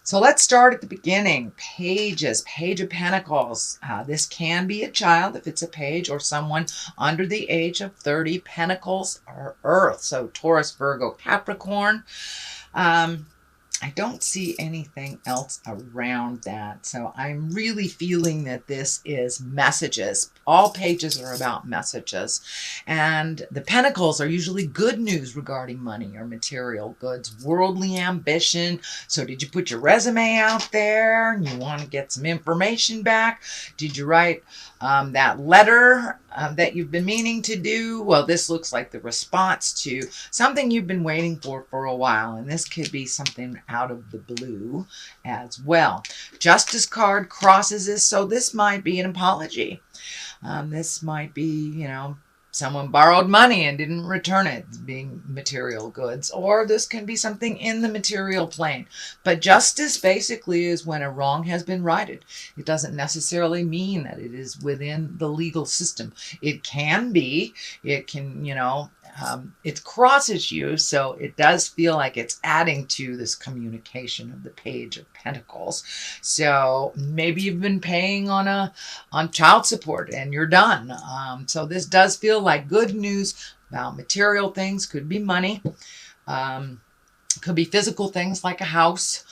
So let's start at the beginning. Pages, Page of Pentacles. This can be a child if it's a page, or someone under the age of 30. Pentacles are Earth, so Taurus, Virgo, Capricorn. I don't see anything else around that. So I'm really feeling that this is messages. All pages are about messages. And the pentacles are usually good news regarding money or material goods, worldly ambition. So did you put your resume out there and you want to get some information back? Did you write that letter that you've been meaning to do? Well, this looks like the response to something you've been waiting for a while. And this could be something out of the blue as well. Justice card crosses this, so this might be an apology. This might be, you know, someone borrowed money and didn't return it, being material goods, or this can be something in the material plane. But justice basically is when a wrong has been righted. It doesn't necessarily mean that it is within the legal system. It can be, it can, you know, it crosses you, so it does feel like it's adding to this communication of the Page of Pentacles. So maybe you've been paying on child support and you're done. So this does feel like good news about material things. Could be money, could be physical things like a house,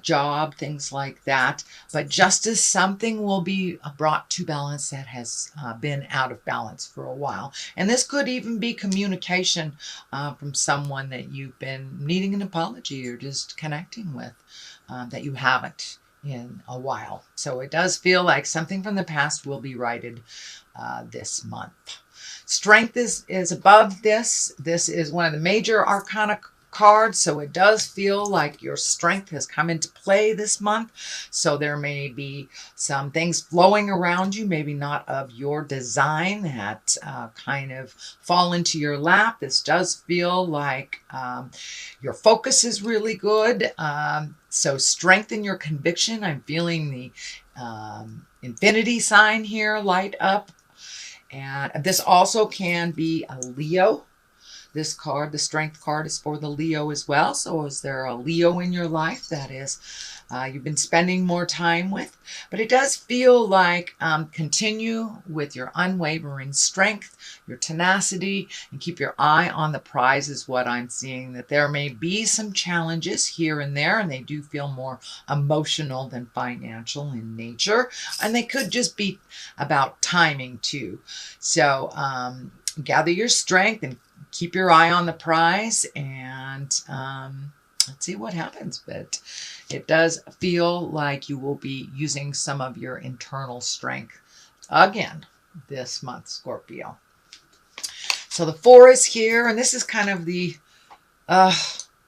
job, things like that. But justice, something will be brought to balance that has been out of balance for a while. And this could even be communication from someone that you've been needing an apology or just connecting with that you haven't in a while. So it does feel like something from the past will be righted this month. Strength is above this. This is one of the major arcana cards, so it does feel like your strength has come into play this month. So there may be some things flowing around you, maybe not of your design, that kind of fall into your lap. This does feel like your focus is really good. So strengthen your conviction. I'm feeling the infinity sign here light up. And this also can be a Leo. This card, the Strength card, is for the Leo as well. So is there a Leo in your life that is you've been spending more time with? But it does feel like continue with your unwavering strength, your tenacity, and keep your eye on the prize is what I'm seeing. That there may be some challenges here and there, and they do feel more emotional than financial in nature. And they could just be about timing too. So gather your strength and keep your eye on the prize, and let's see what happens. But it does feel like you will be using some of your internal strength again this month, Scorpio. So the 4 is here, and this is kind of the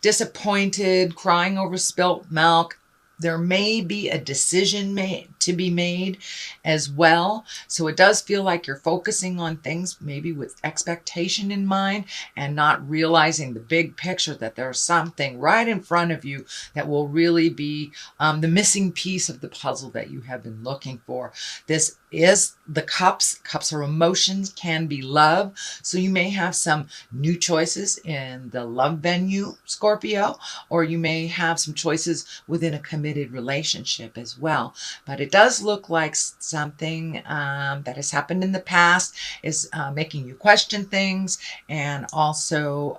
disappointed, crying over spilt milk. There may be a decision to be made as well. So it does feel like you're focusing on things maybe with expectation in mind and not realizing the big picture, that there's something right in front of you that will really be the missing piece of the puzzle that you have been looking for. This is the cups. Cups are emotions, can be love. So you may have some new choices in the love venue, Scorpio, or you may have some choices within a committed relationship as well. But it does look like something that has happened in the past is making you question things, and also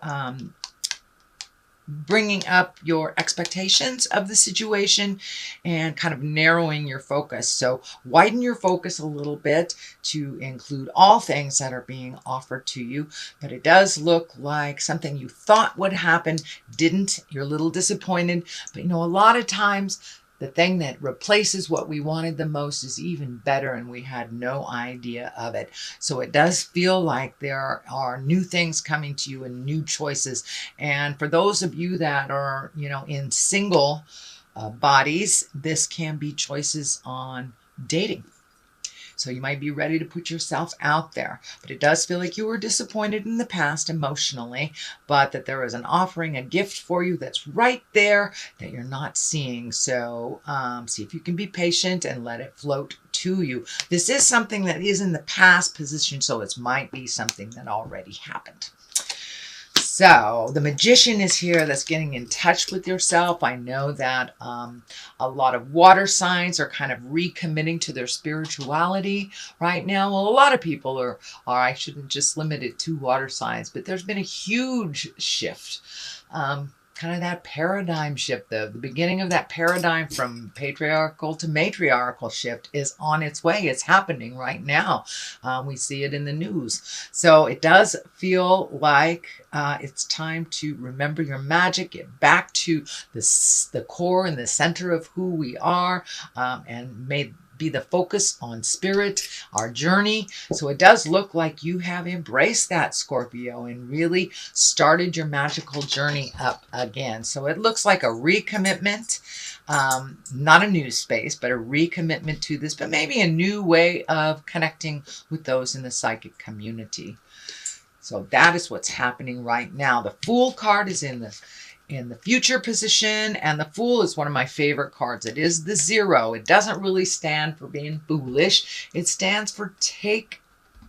bringing up your expectations of the situation and kind of narrowing your focus. So widen your focus a little bit to include all things that are being offered to you. But it does look like something you thought would happen didn't. You're a little disappointed. But you know, a lot of times the thing that replaces what we wanted the most is even better, and we had no idea of it. So it does feel like there are new things coming to you and new choices. And for those of you that are, you know, in single bodies, this can be choices on dating. So you might be ready to put yourself out there. But it does feel like you were disappointed in the past emotionally, but that there is an offering, a gift for you that's right there that you're not seeing. So see if you can be patient and let it float to you. This is something that is in the past position, so it might be something that already happened. So the magician is here that's getting in touch with yourself. I know that a lot of water signs are kind of recommitting to their spirituality right now. Well, a lot of people are I shouldn't just limit it to water signs, but there's been a huge shift. Kind of that paradigm shift, the beginning of that paradigm from patriarchal to matriarchal shift is on its way. It's happening right now. We see it in the news. So it does feel like it's time to remember your magic, get back to the core and the center of who we are, and may be the focus on spirit, our journey. So it does look like you have embraced that, Scorpio, and really started your magical journey up again. So it looks like a recommitment, not a new space, but a recommitment to this, but maybe a new way of connecting with those in the psychic community. So that is what's happening right now. The Fool card is in the future position, and the Fool is one of my favorite cards. It is the 0. It doesn't really stand for being foolish. It stands for take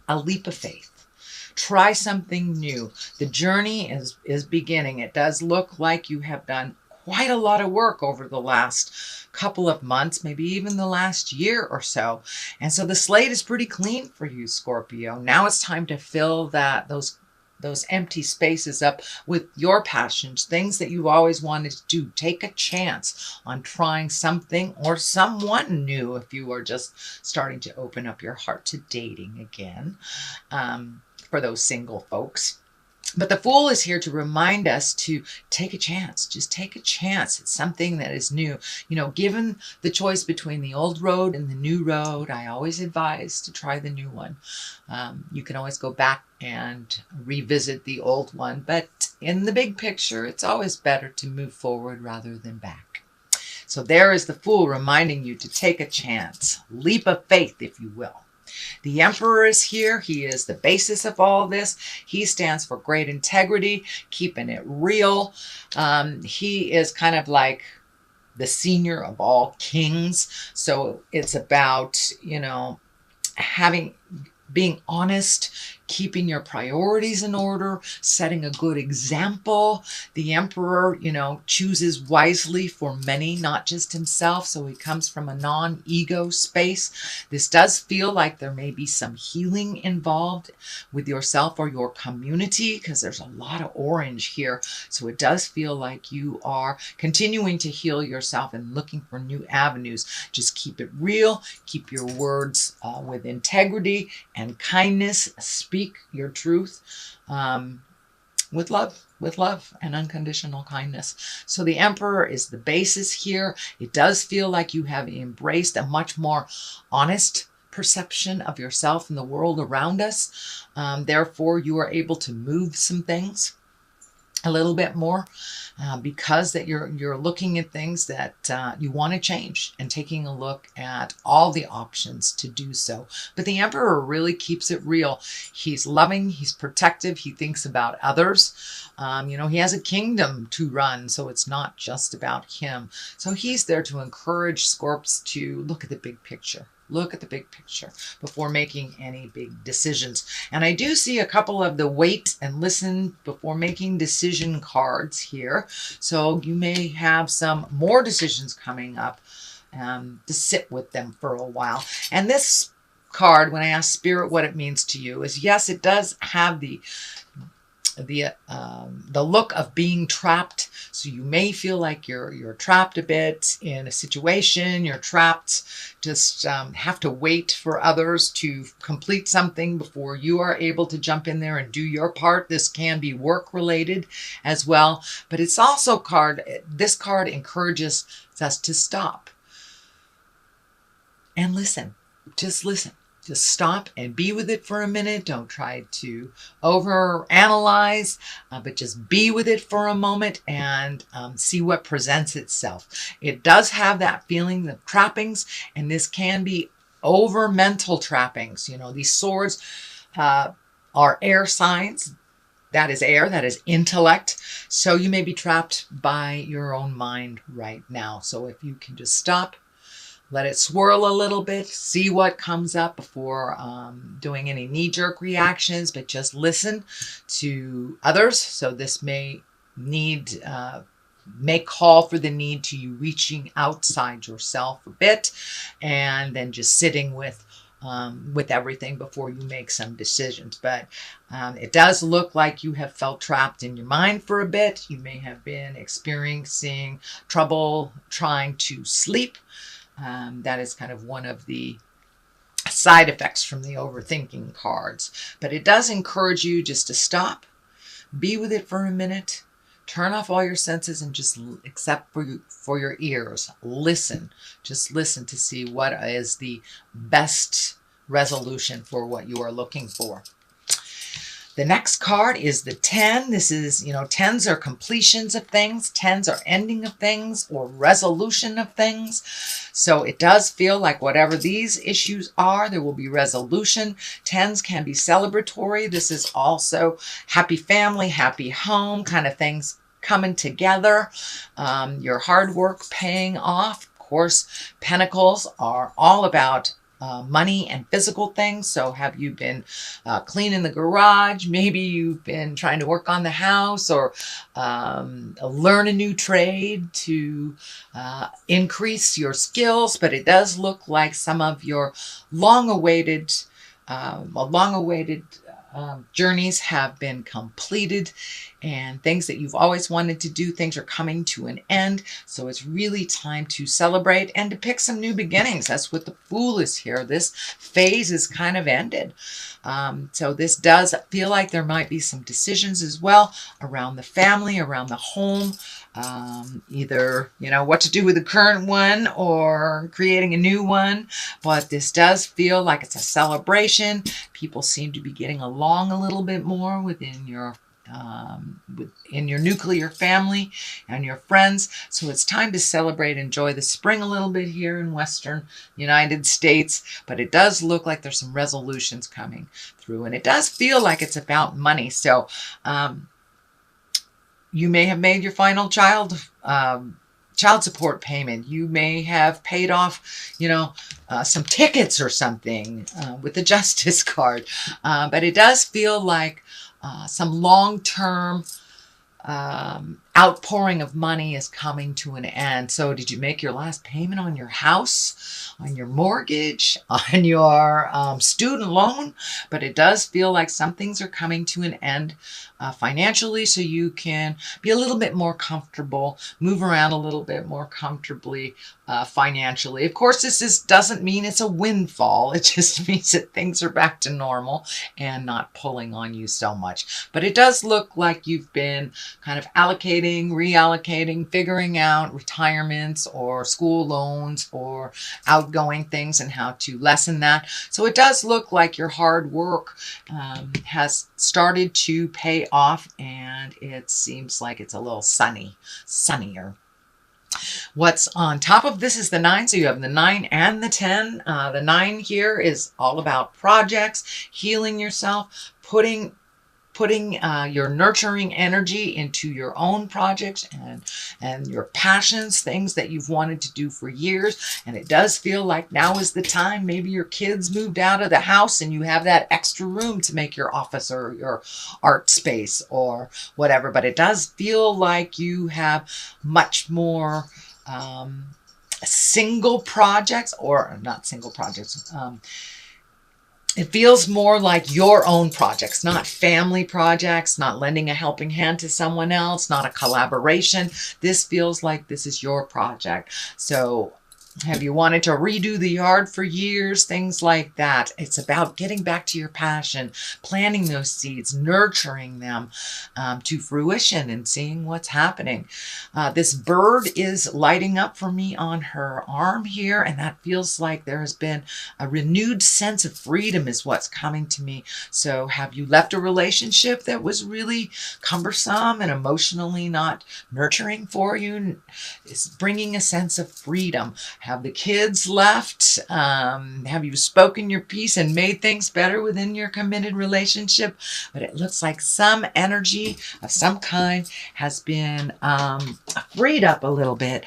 a leap of faith. Try something new. The journey is beginning. It does look like you have done quite a lot of work over the last couple of months, maybe even the last year or so. And so the slate is pretty clean for you, Scorpio. Now it's time to fill those empty spaces up with your passions, things that you've always wanted to do. Take a chance on trying something or someone new if you are just starting to open up your heart to dating again, for those single folks. But the Fool is here to remind us to take a chance. Just take a chance. It's something that is new. You know, given the choice between the old road and the new road, I always advise to try the new one. You can always go back and revisit the old one. But in the big picture, it's always better to move forward rather than back. So there is the Fool reminding you to take a chance. Leap of faith, if you will. The Emperor is here. He is the basis of all this. He stands for great integrity, keeping it real. He is kind of like the senior of all kings. So it's about, you know, being honest, keeping your priorities in order, setting a good example. The Emperor, you know, chooses wisely for many, not just himself. So he comes from a non-ego space. This does feel like there may be some healing involved with yourself or your community, because there's a lot of orange here. So it does feel like you are continuing to heal yourself and looking for new avenues. Just keep it real. Keep your words with integrity and kindness. Speak your truth with love and unconditional kindness. So the Emperor is the basis here. It does feel like you have embraced a much more honest perception of yourself and the world around us. Therefore, you are able to move some things a little bit more because that you're looking at things that you want to change and taking a look at all the options to do so. But the Emperor really keeps it real. He's loving, he's protective, he thinks about others. You know, he has a kingdom to run, so it's not just about him. So he's there to encourage Scorps to look at the big picture. Look at the big picture before making any big decisions. And I do see a couple of the wait and listen before making decision cards here. So you may have some more decisions coming up to sit with them for a while. And this card, when I ask Spirit what it means to you, is yes, it does have the look of being trapped. So you may feel like you're trapped a bit in a situation. You're trapped, just have to wait for others to complete something before you are able to jump in there and do your part. This can be work related as well, but it's also this card encourages us to stop and listen. Just listen. Just stop and be with it for a minute. Don't try to overanalyze, but just be with it for a moment and see what presents itself. It does have that feeling of trappings, and this can be over mental trappings. You know, these swords are air signs. That is air, that is intellect. So you may be trapped by your own mind right now. So if you can just stop, Let it swirl a little bit, see what comes up before doing any knee-jerk reactions, but just listen to others. So this may need, may call for the need to you reaching outside yourself a bit, and then just sitting with everything before you make some decisions. But it does look like you have felt trapped in your mind for a bit. You may have been experiencing trouble trying to sleep. That is kind of one of the side effects from the overthinking cards. But it does encourage you just to stop, be with it for a minute, turn off all your senses, and just except for your ears, listen. Just listen to see what is the best resolution for what you are looking for. The next card is the 10. This is, 10s are completions of things. 10s are ending of things or resolution of things. So it does feel like whatever these issues are, there will be resolution. 10s can be celebratory. This is also happy family, happy home kind of things coming together. Your hard work paying off. Of course, Pentacles are all about money and physical things. So have you been cleaning the garage? Maybe you've been trying to work on the house, or learn a new trade to increase your skills. But it does look like some of your long-awaited journeys have been completed, and things that you've always wanted to do, things are coming to an end. So it's really time to celebrate and to pick some new beginnings. That's what the Fool is here. This phase is kind of ended. So this does feel like there might be some decisions as well around the family, around the home, either, what to do with the current one or creating a new one. But this does feel like it's a celebration. People seem to be getting along a little bit more within your nuclear family and your friends. So it's time to celebrate, enjoy the spring a little bit here in Western United States. But it does look like there's some resolutions coming through, and it does feel like it's about money. So you may have made your final child support payment. You may have paid off, some tickets or something with the Justice card. But it does feel like some long-term outpouring of money is coming to an end. So did you make your last payment on your house, on your mortgage, on your student loan? But it does feel like some things are coming to an end financially, so you can be a little bit more comfortable, move around a little bit more comfortably financially. Of course, this doesn't mean it's a windfall. It just means that things are back to normal and not pulling on you so much. But it does look like you've been kind of allocating, reallocating, figuring out retirements or school loans or outgoing things and how to lessen that. So it does look like your hard work has started to pay off, and it seems like it's a little sunnier. What's on top of this is the 9. So you have the 9 and the 10. The 9 here is all about projects, healing yourself, putting your nurturing energy into your own projects and your passions, things that you've wanted to do for years. And it does feel like now is the time. Maybe your kids moved out of the house and you have that extra room to make your office or your art space or whatever. But it does feel like you have much more single projects, or not single projects. It feels more like your own projects, not family projects, not lending a helping hand to someone else, not a collaboration. This feels like this is your project. So have you wanted to redo the yard for years? Things like that. It's about getting back to your passion, planting those seeds, nurturing them to fruition and seeing what's happening. This bird is lighting up for me on her arm here, and that feels like there has been a renewed sense of freedom is what's coming to me. So have you left a relationship that was really cumbersome and emotionally not nurturing for you? It's bringing a sense of freedom. Have the kids left? Have you spoken your piece and made things better within your committed relationship? But it looks like some energy of some kind has been freed up a little bit,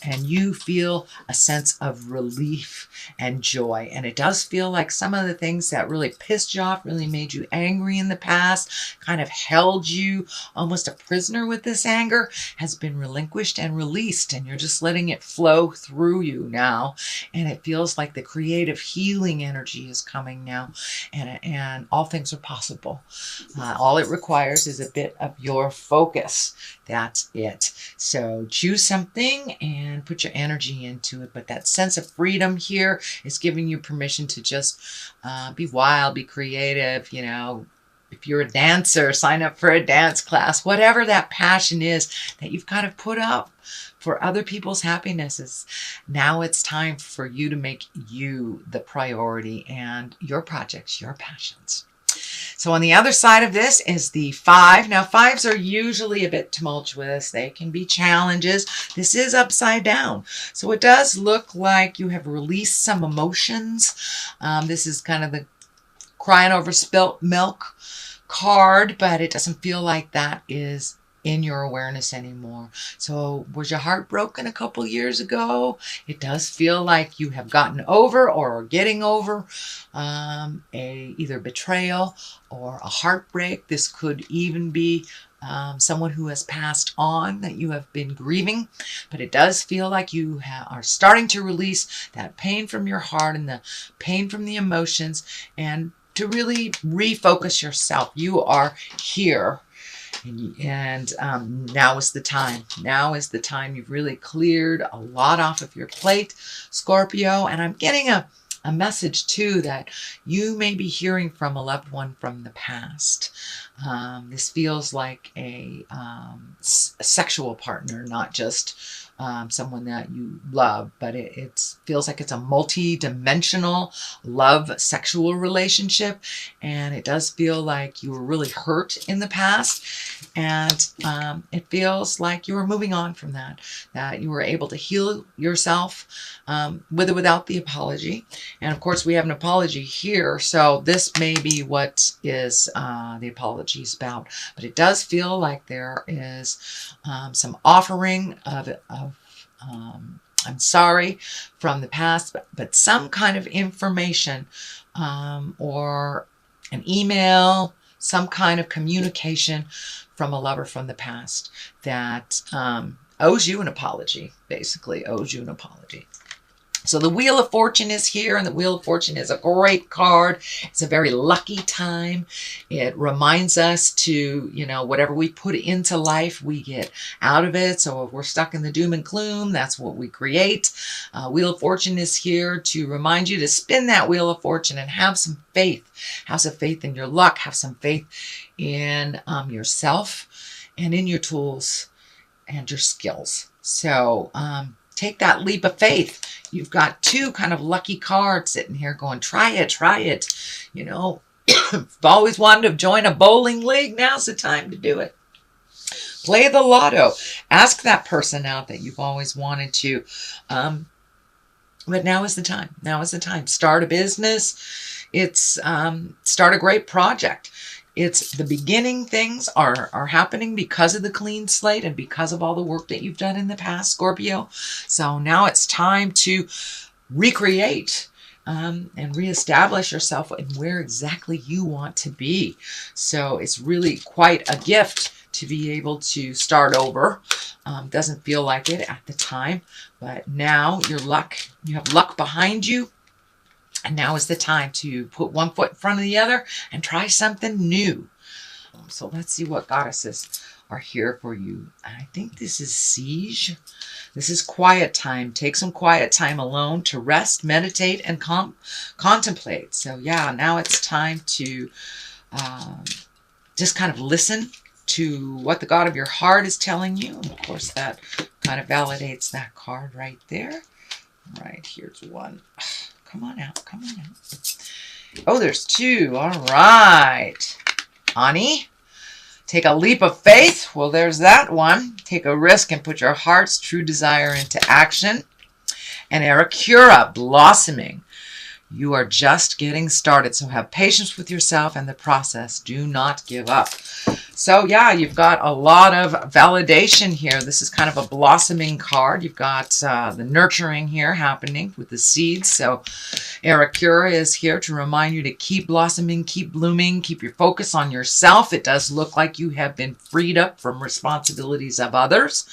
and you feel a sense of relief and joy. And it does feel like some of the things that really pissed you off, really made you angry in the past, kind of held you almost a prisoner with this anger, has been relinquished and released, and you're just letting it flow through you now. And it feels like the creative healing energy is coming now, and all things are possible. All it requires is a bit of your focus. That's it. So choose something and put your energy into it. But that sense of freedom here is giving you permission to just be wild, be creative. You know, if you're a dancer, sign up for a dance class. Whatever that passion is that you've kind of put up for other people's happinesses, now it's time for you to make you the priority and your projects, your passions. So on the other side of this is the 5. Now 5s are usually a bit tumultuous. They can be challenges. This is upside down. So it does look like you have released some emotions. This is kind of the crying over spilt milk card, but it doesn't feel like that is in your awareness anymore. So was your heart broken a couple years ago? It does feel like you have gotten over or are getting over either betrayal or a heartbreak. This could even be someone who has passed on that you have been grieving, but it does feel like you are starting to release that pain from your heart and the pain from the emotions, and to really refocus yourself. You are here. And now is the time. Now is the time. You've really cleared a lot off of your plate, Scorpio. And I'm getting a message too that you may be hearing from a loved one from the past. This feels like a sexual partner, not just someone that you love, but it feels like it's a multi-dimensional love sexual relationship, and it does feel like you were really hurt in the past, and it feels like you were moving on from that you were able to heal yourself with or without the apology. And of course we have an apology here, so this may be what is the apology is about. But it does feel like there is some offering of I'm sorry from the past, but some kind of information or an email, some kind of communication from a lover from the past that owes you an apology, basically owes you an apology. So the Wheel of Fortune is here, and the Wheel of Fortune is a great card. It's a very lucky time. It reminds us to, whatever we put into life, we get out of it. So if we're stuck in the doom and gloom, that's what we create. Wheel of Fortune is here to remind you to spin that Wheel of Fortune and have some faith. Have some faith in your luck. Have some faith in yourself and in your tools and your skills. So take that leap of faith. You've got 2 kind of lucky cards sitting here going, try it. I've always wanted to join a bowling league. Now's the time to do it. Play the lotto. Ask that person out that you've always wanted to. But now is the time. Now is the time. Start a business. Start a great project. It's the beginning. Things are happening because of the clean slate and because of all the work that you've done in the past, Scorpio. So now it's time to recreate and reestablish yourself in where exactly you want to be. So it's really quite a gift to be able to start over. Doesn't feel like it at the time, but now you have luck behind you. And now is the time to put one foot in front of the other and try something new. So let's see what goddesses are here for you. I think this is Siege. This is quiet time. Take some quiet time alone to rest, meditate, and contemplate. So yeah, now it's time to just kind of listen to what the God of your heart is telling you. And of course, that kind of validates that card right there. All right, here's one. Come on out. Oh, there's 2. All right. Ani, take a leap of faith. Well, there's that one. Take a risk and put your heart's true desire into action. And Aracura, blossoming. You are just getting started, so have patience with yourself and the process. Do not give up. So yeah, you've got a lot of validation here. This is kind of a blossoming card. You've got the nurturing here happening with the seeds. So Aracura is here to remind you to keep blossoming, keep blooming, keep your focus on yourself. It does look like you have been freed up from responsibilities of others.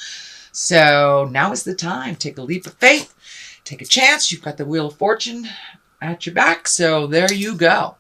So now is the time. Take a leap of faith. Take a chance. You've got the Wheel of Fortune at your back. So there you go.